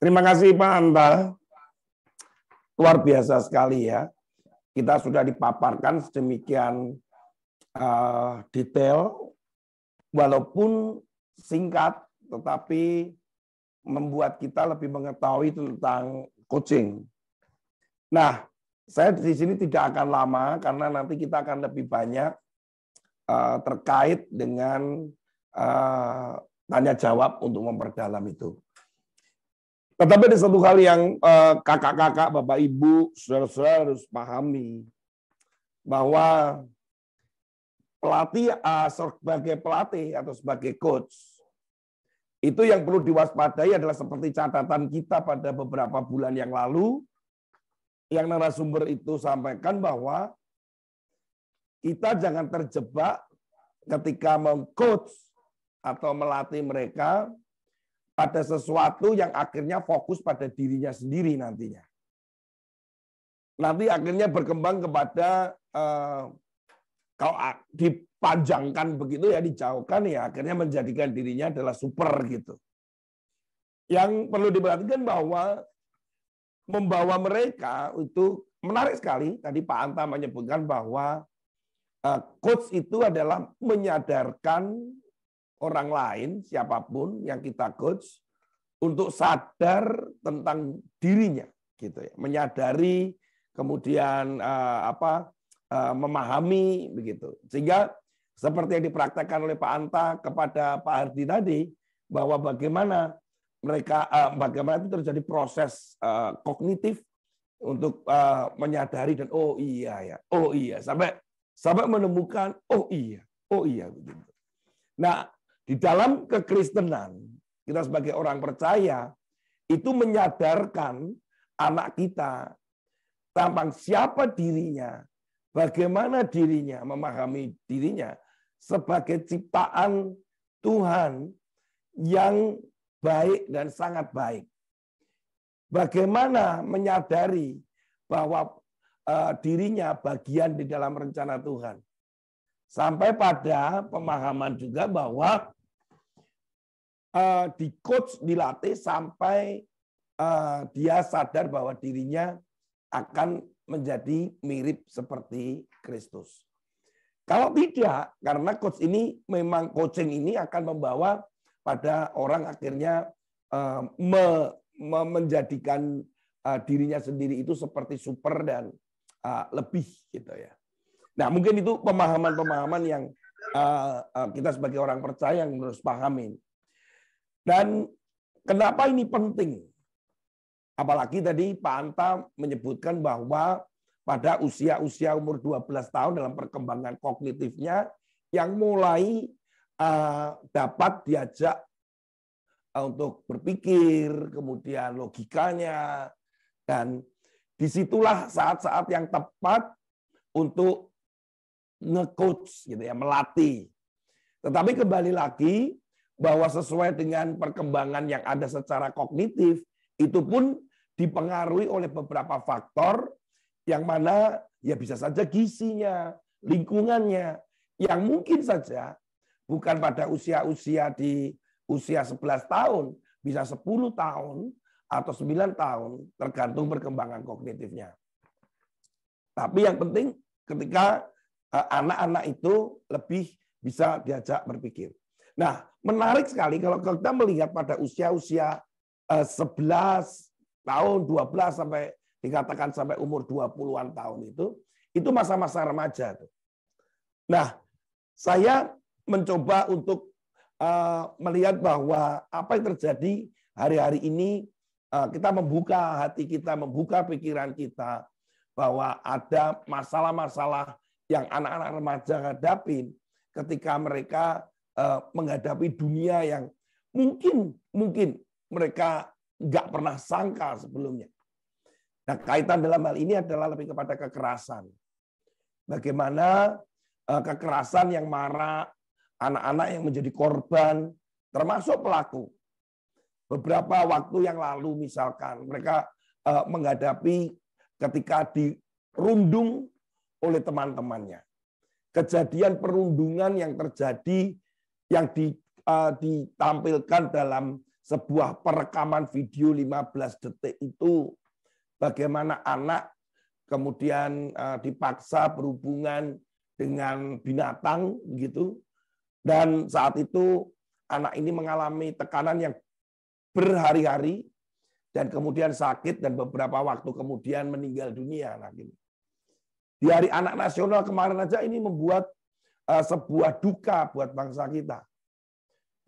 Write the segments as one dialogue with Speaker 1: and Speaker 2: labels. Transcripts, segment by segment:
Speaker 1: Terima kasih Pak Anta. Luar biasa sekali ya. Kita sudah dipaparkan sedemikian detail, walaupun singkat, tetapi membuat kita lebih mengetahui tentang coaching. Nah, saya di sini tidak akan lama karena nanti kita akan lebih banyak terkait dengan tanya jawab untuk memperdalam itu. Tetapi ada satu hal yang kakak-kakak, bapak ibu, saudara-saudara harus pahami bahwa pelatih sebagai pelatih atau sebagai coach itu yang perlu diwaspadai adalah seperti catatan kita pada beberapa bulan yang lalu yang narasumber itu sampaikan bahwa kita jangan terjebak ketika meng-coach atau melatih mereka pada sesuatu yang akhirnya fokus pada dirinya sendiri nantinya. Nanti akhirnya berkembang kepada kalau dipanjangkan begitu ya, dijauhkan ya, akhirnya menjadikan dirinya adalah super gitu. Yang perlu diperhatikan bahwa membawa mereka itu menarik sekali. Tadi Pak Anta menyebutkan bahwa coach itu adalah menyadarkan orang lain, siapapun yang kita coach, untuk sadar tentang dirinya, gitu ya, menyadari, kemudian memahami, begitu. Sehingga seperti yang dipraktekkan oleh Pak Anta kepada Pak Hardi tadi, bahwa bagaimana bagaimana itu terjadi proses kognitif untuk menyadari dan oh iya sampai menemukan oh iya begitu. Nah, di dalam kekristenan, kita sebagai orang percaya, itu menyadarkan anak kita tentang siapa dirinya, bagaimana dirinya, memahami dirinya sebagai ciptaan Tuhan yang baik dan sangat baik. Bagaimana menyadari bahwa dirinya bagian di dalam rencana Tuhan. Sampai pada pemahaman juga bahwa di coach, dilatih sampai dia sadar bahwa dirinya akan menjadi mirip seperti Kristus. Kalau tidak, karena coach ini memang coaching ini akan membawa pada orang akhirnya menjadikan dirinya sendiri itu seperti super dan lebih gitu ya. Nah, mungkin itu pemahaman-pemahaman yang kita sebagai orang percaya yang harus pahamin. Dan kenapa ini penting? Apalagi tadi Pak Anta menyebutkan bahwa pada usia umur 12 tahun dalam perkembangan kognitifnya yang mulai dapat diajak untuk berpikir, kemudian logikanya, dan disitulah saat-saat yang tepat untuk nge-coach gitu ya, melatih. Tetapi kembali lagi bahwa sesuai dengan perkembangan yang ada secara kognitif, itu pun dipengaruhi oleh beberapa faktor yang mana ya bisa saja gizinya, lingkungannya, yang mungkin saja bukan pada usia-usia di usia 11 tahun, bisa 10 tahun atau 9 tahun, tergantung perkembangan kognitifnya. Tapi yang penting ketika anak-anak itu lebih bisa diajak berpikir. Nah, menarik sekali kalau kita melihat pada usia-usia 11 tahun, 12 sampai dikatakan sampai umur 20-an tahun itu masa-masa remaja. Nah, saya mencoba untuk melihat bahwa apa yang terjadi hari-hari ini, kita membuka hati kita, membuka pikiran kita, bahwa ada masalah-masalah yang anak-anak remaja hadapin ketika mereka menghadapi dunia yang mungkin mereka nggak pernah sangka sebelumnya. Nah, kaitan dalam hal ini adalah lebih kepada kekerasan. Bagaimana kekerasan yang marak, anak-anak yang menjadi korban, termasuk pelaku. Beberapa waktu yang lalu misalkan mereka menghadapi ketika dirundung oleh teman-temannya. Kejadian perundungan yang terjadi yang ditampilkan dalam sebuah perekaman video 15 detik itu bagaimana anak kemudian dipaksa berhubungan dengan binatang gitu, dan saat itu anak ini mengalami tekanan yang berhari-hari dan kemudian sakit dan beberapa waktu kemudian meninggal dunia anak ini. Di Hari Anak Nasional kemarin aja ini membuat sebuah duka buat bangsa kita.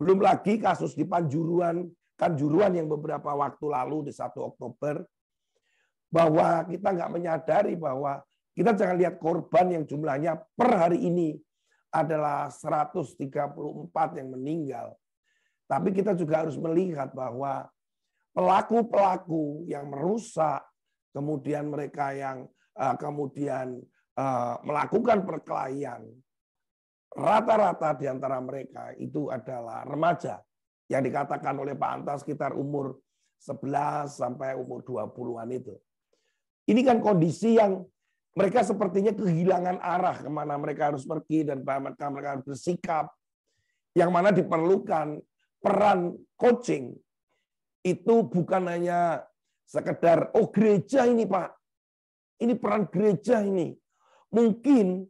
Speaker 1: Belum lagi kasus di Kanjuruhan yang beberapa waktu lalu di 1 Oktober, bahwa kita nggak menyadari bahwa kita jangan lihat korban yang jumlahnya per hari ini adalah 134 yang meninggal. Tapi kita juga harus melihat bahwa pelaku-pelaku yang merusak, kemudian mereka yang kemudian melakukan perkelahian, rata-rata di antara mereka itu adalah remaja yang dikatakan oleh Pak Anta sekitar umur 11 sampai umur 20-an itu. Ini kan kondisi yang mereka sepertinya kehilangan arah kemana mereka harus pergi dan mereka harus bersikap, yang mana diperlukan peran coaching. Itu bukan hanya sekedar, oh gereja ini Pak, ini peran gereja ini. Mungkin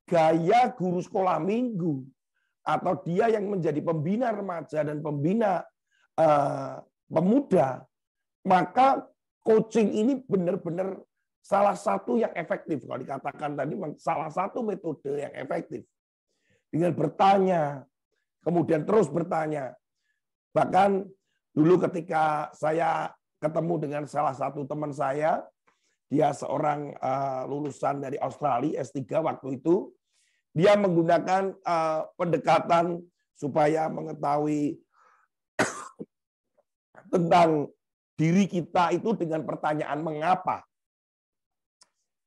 Speaker 1: gaya guru sekolah minggu, atau dia yang menjadi pembina remaja dan pembina pemuda, maka coaching ini benar-benar salah satu yang efektif. Kalau dikatakan tadi, salah satu metode yang efektif. Dengan bertanya, kemudian terus bertanya. Bahkan dulu ketika saya ketemu dengan salah satu teman saya, dia seorang lulusan dari Australia, S3 waktu itu, dia menggunakan pendekatan supaya mengetahui tentang diri kita itu dengan pertanyaan mengapa.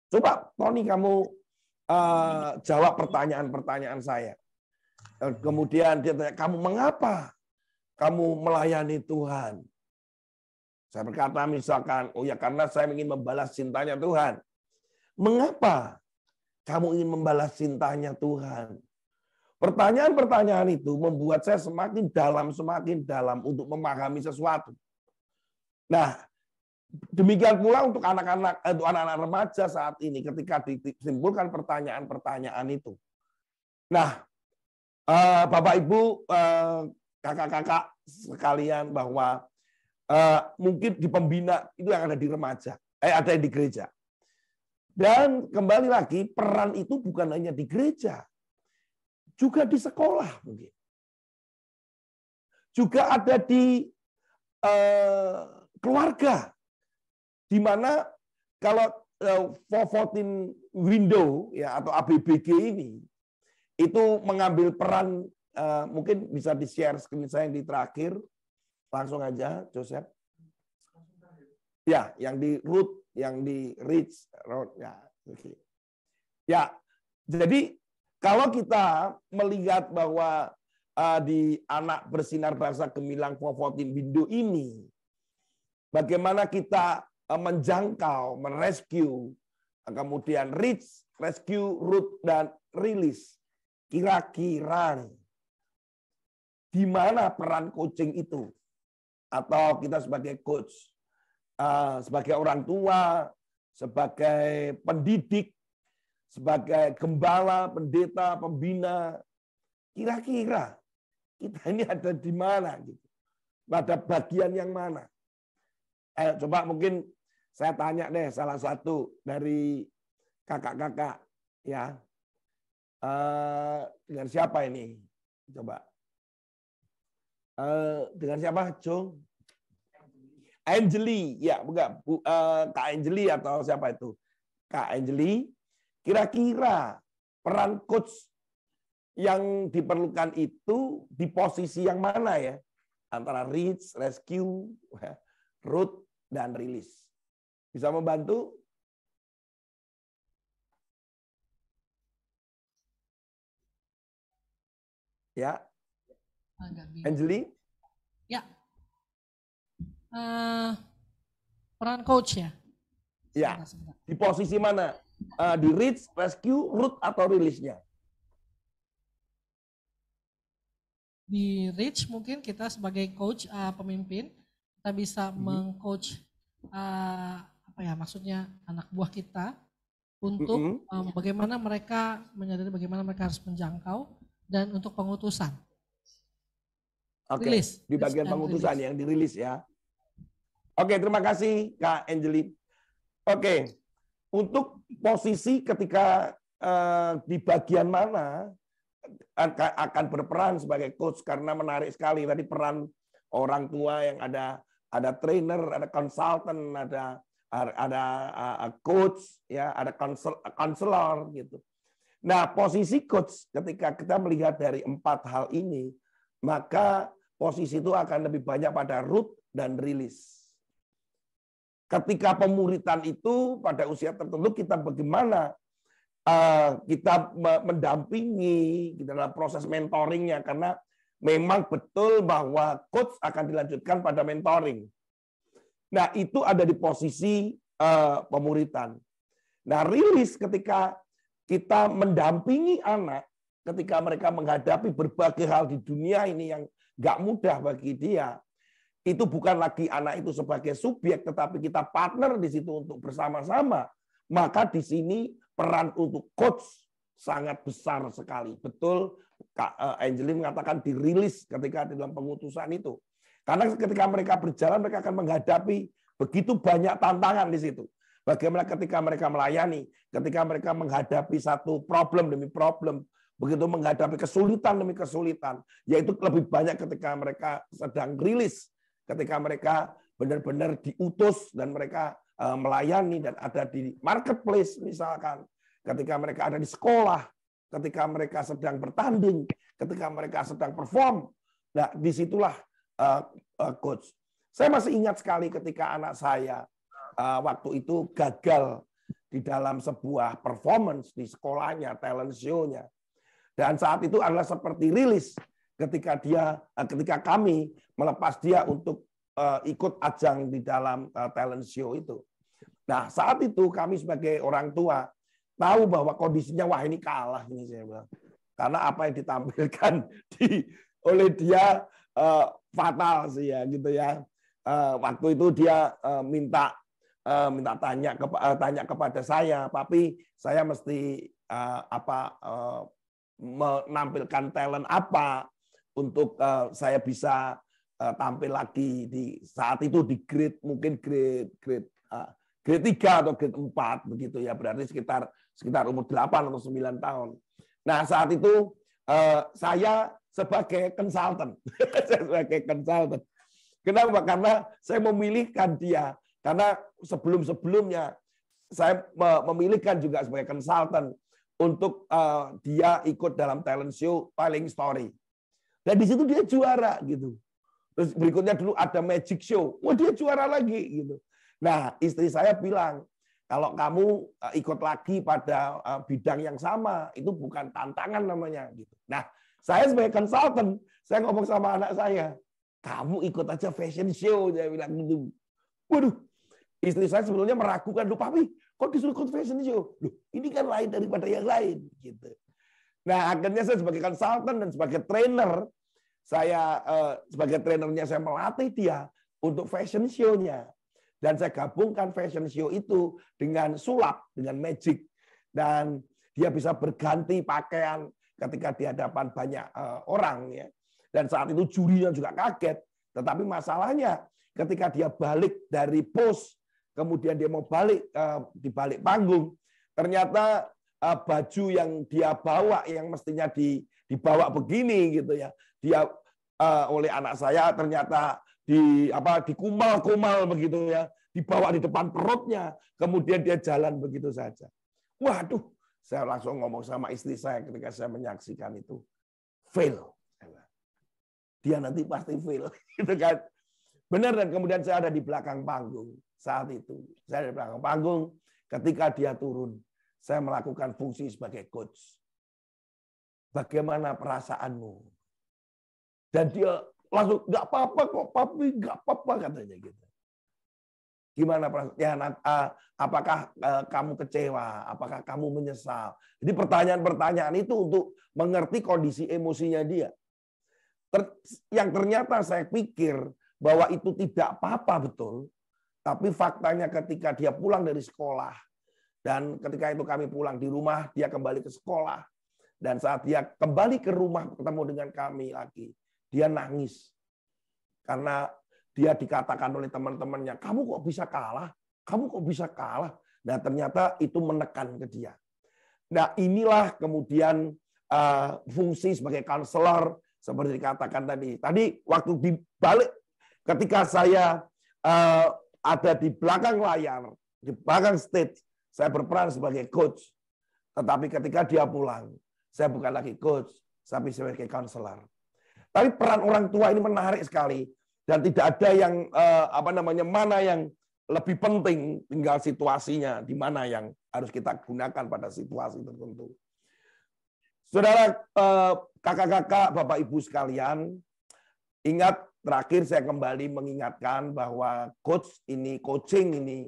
Speaker 1: Coba Tony kamu jawab pertanyaan-pertanyaan saya. Kemudian dia tanya, kamu mengapa kamu melayani Tuhan? Saya berkata misalkan, oh ya karena saya ingin membalas cintanya Tuhan. Mengapa kamu ingin membalas cintanya Tuhan? Pertanyaan-pertanyaan itu membuat saya semakin dalam untuk memahami sesuatu. Nah, demikian pula untuk anak-anak remaja saat ini ketika disimpulkan pertanyaan-pertanyaan itu. Nah, Bapak Ibu, kakak-kakak sekalian, bahwa mungkin di pembina itu yang ada di remaja, ada di gereja. Dan kembali lagi, peran itu bukan hanya di gereja, juga di sekolah mungkin. Juga ada di keluarga, di mana kalau 414 window ya atau ABBG ini itu mengambil peran, mungkin bisa di-share screen saya yang di terakhir. Langsung aja, Joseph. Ya, yang di root, yang di reach, road. Ya, okay. Ya, jadi kalau kita melihat bahwa di Anak Bersinar Bangsa Gemilang 414 window ini, bagaimana kita menjangkau, merescue, kemudian reach, rescue, root, dan release. Kira-kira di mana peran coaching itu? Atau kita sebagai coach, sebagai orang tua, sebagai pendidik, sebagai gembala, pendeta, pembina, kira-kira kita ini ada di mana? Gitu. Pada bagian yang mana? Ayo coba mungkin saya tanya deh salah satu dari kakak-kakak, ya. Dengan siapa ini? Coba. Dengan siapa, Jo? Angeli, ya bukan, Kak Angeli atau siapa itu? Kak Angeli, kira-kira peran coach yang diperlukan itu di posisi yang mana ya? Antara reach, rescue, root, dan release. Bisa membantu? Ya. Angeli?
Speaker 2: Ya. Peran coach ya?
Speaker 1: Ya. Di posisi mana? Di reach, rescue, root, atau release-nya?
Speaker 2: di reach mungkin kita sebagai coach, pemimpin, kita bisa mengcoach apa ya maksudnya anak buah kita untuk bagaimana mereka menyadari bagaimana mereka harus menjangkau dan untuk pengutusan.
Speaker 1: Oke,
Speaker 2: Rilis.
Speaker 1: di bagian pengutusan yang dirilis ya. Oke, terima kasih Kak Angelin. Oke, untuk posisi ketika di bagian mana akan berperan sebagai coach, karena menarik sekali tadi peran orang tua yang ada trainer, ada konsultan, ada coach, ya, ada konselor gitu. Nah, posisi coach ketika kita melihat dari 4 hal ini, maka posisi itu akan lebih banyak pada root dan rilis. Ketika pemuritan itu pada usia tertentu kita bagaimana kita mendampingi dalam proses mentoringnya, karena memang betul bahwa coach akan dilanjutkan pada mentoring. Nah, itu ada di posisi pemuritan. Nah, rilis ketika kita mendampingi anak ketika mereka menghadapi berbagai hal di dunia ini yang nggak mudah bagi dia. Itu bukan lagi anak itu sebagai subjek, tetapi kita partner di situ untuk bersama-sama. Maka di sini peran untuk coach sangat besar sekali. Betul, Kak Angelin mengatakan dirilis ketika di dalam pengutusan itu. Karena ketika mereka berjalan, mereka akan menghadapi begitu banyak tantangan di situ. Bagaimana ketika mereka melayani, ketika mereka menghadapi satu problem demi problem, begitu menghadapi kesulitan demi kesulitan, yaitu lebih banyak ketika mereka sedang rilis, ketika mereka benar-benar diutus dan mereka melayani dan ada di marketplace misalkan, ketika mereka ada di sekolah, ketika mereka sedang bertanding, ketika mereka sedang perform. Nah, disitulah coach. Saya masih ingat sekali ketika anak saya waktu itu gagal di dalam sebuah performance di sekolahnya, talent show-nya. Dan saat itu adalah seperti rilis ketika kami melepas dia untuk ikut ajang di dalam talent show itu. Nah, saat itu kami sebagai orang tua tahu bahwa kondisinya wah ini kalah ini saya bilang. Karena apa yang ditampilkan oleh dia fatal sih ya gitu ya. Waktu itu dia minta tanya kepada saya, "Papi, saya mesti menampilkan talent apa untuk saya bisa tampil lagi di saat itu di grade 3 atau grade 4 begitu ya, berarti sekitar umur 8 atau 9 tahun. Nah, saat itu saya sebagai konsultan. Kenapa? Karena saya memilihkan dia. Karena sebelum-sebelumnya saya memilihkan juga sebagai konsultan untuk dia ikut dalam talent show Telling Story. Dan di situ dia juara gitu. Terus berikutnya dulu ada magic show. Wah, dia juara lagi gitu. Nah, istri saya bilang, kalau kamu ikut lagi pada bidang yang sama, itu bukan tantangan namanya gitu. Nah, saya sebagai konsultan, saya ngomong sama anak saya, kamu ikut aja fashion show, saya bilang gitu. Waduh, istri saya sebetulnya meragukan, loh Papi, kok disuruh ikut fashion show? Loh, ini kan lain daripada yang lain gitu. Nah, akhirnya saya sebagai konsultan dan sebagai trainer, saya sebagai trainernya saya melatih dia untuk fashion show-nya. Dan saya gabungkan fashion show itu dengan sulap, dengan magic. Dan dia bisa berganti pakaian ketika di hadapan banyak orang. Ya. Dan saat itu jurinya juga kaget. Tetapi masalahnya ketika dia balik dari pose, kemudian dia mau balik di balik panggung, ternyata baju yang dia bawa yang mestinya dibawa begini gitu ya. Dia oleh anak saya ternyata dikumal-kumal begitu ya, dibawa di depan perutnya, kemudian dia jalan begitu saja. Waduh, saya langsung ngomong sama istri saya ketika saya menyaksikan itu, fail. Dia nanti pasti fail, gitu kan? Benar, dan kemudian saya ada di belakang panggung saat itu. Saya di belakang panggung, ketika dia turun, saya melakukan fungsi sebagai coach. Bagaimana perasaanmu? Dan dia langsung, nggak apa-apa kok, Papi, nggak apa-apa katanya gitu. Gimana perasaan? Apakah kamu kecewa? Apakah kamu menyesal? Jadi pertanyaan-pertanyaan itu untuk mengerti kondisi emosinya dia. yang ternyata saya pikir bahwa itu tidak apa-apa betul, tapi faktanya ketika dia pulang dari sekolah, dan ketika itu kami pulang di rumah, dia kembali ke sekolah, dan saat dia kembali ke rumah ketemu dengan kami lagi, dia nangis. Karena dia dikatakan oleh teman-temannya, kamu kok bisa kalah? Kamu kok bisa kalah? Nah, ternyata itu menekan ke dia. Nah, inilah kemudian fungsi sebagai konselor seperti dikatakan tadi. Tadi waktu di balik, ketika saya ada di belakang layar, di belakang stage, saya berperan sebagai coach. Tetapi ketika dia pulang, saya bukan lagi coach, tapi sebagai konselor. Tapi peran orang tua ini menarik sekali. Dan tidak ada yang mana yang lebih penting, tinggal situasinya di mana yang harus kita gunakan pada situasi tertentu. Saudara, kakak-kakak, Bapak Ibu sekalian, ingat terakhir saya kembali mengingatkan bahwa coaching ini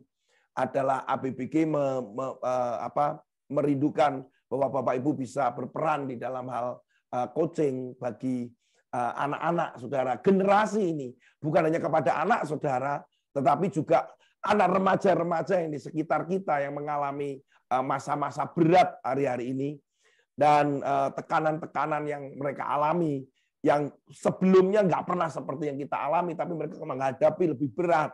Speaker 1: adalah ABBG merindukan bahwa Bapak Ibu bisa berperan di dalam hal coaching bagi anak-anak saudara. Generasi ini bukan hanya kepada anak saudara, tetapi juga anak remaja-remaja yang di sekitar kita yang mengalami masa-masa berat hari-hari ini, dan tekanan-tekanan yang mereka alami yang sebelumnya nggak pernah seperti yang kita alami, tapi mereka menghadapi lebih berat.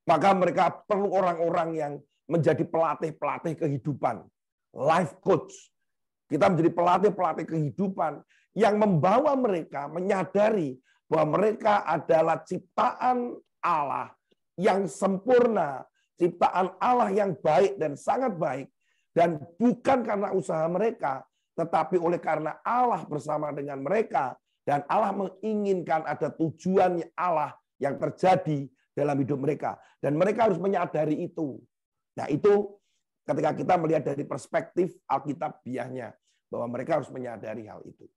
Speaker 1: Maka mereka perlu orang-orang yang menjadi pelatih-pelatih kehidupan, life coach. Kita menjadi pelatih-pelatih kehidupan yang membawa mereka menyadari bahwa mereka adalah ciptaan Allah yang sempurna, ciptaan Allah yang baik dan sangat baik, dan bukan karena usaha mereka, tetapi oleh karena Allah bersama dengan mereka, dan Allah menginginkan ada tujuan Allah yang terjadi dalam hidup mereka, dan mereka harus menyadari itu. Nah, itu ketika kita melihat dari perspektif Alkitabiahnya, bahwa mereka harus menyadari hal itu.